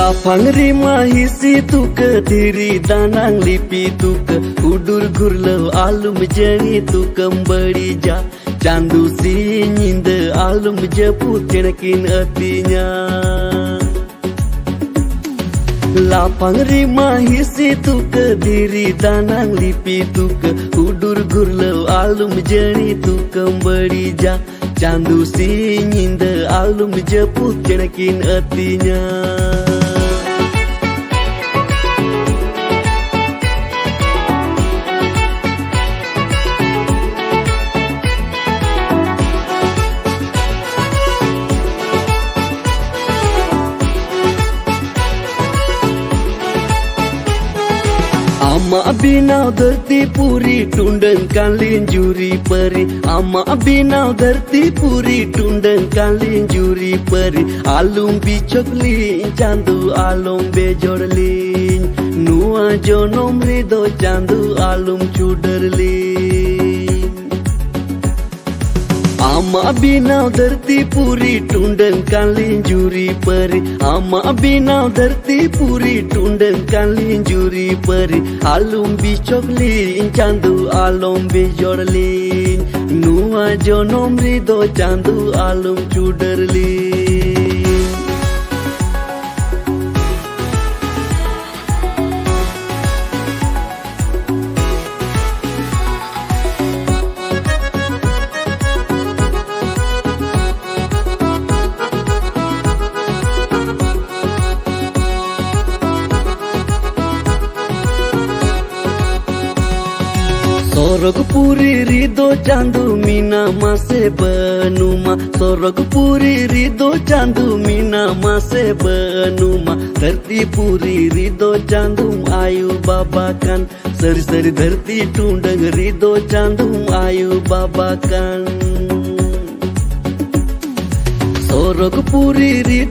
Lapang rima hisi tuka diri danang lipi tuka udur gurlau alum jani tu kembali ja candu si nyinda alum jepu tenakin artinya. Lapang rima hisi tuka diri danang lipi tuka udur gurlau alum jani tu kembali ja candu si nyinda alum jepu tenakin artinya. Ama binau धरती पूरी टुंडंग कालीन jury परी Ama binau धरती पूरी टुंडंग कालीन jury परी आलूम बिचोकलीन चांदू आलूम बेजोड़लीन नुआ जोनोम रिदो चांदू आलूम चुडरलीन Ama binau धरती पूरी टुंडंग कालीन जूरी परी Ama binau धरती पूरी टुंडंग कालीन जूरी परी आलूम बिचोकलीन चांदू आलूम बेजोड़लीन नुआ जोनोम रिदो Chandu आलूम चुडरलीन Sorogpuri rido chandu mina mase banuma Sorogpuri rido chandu mina mase banuma Dharti puri rido chandu ayu babakan Sari sari dharti tundang rido chandu ayu babakan Sorogpuri rido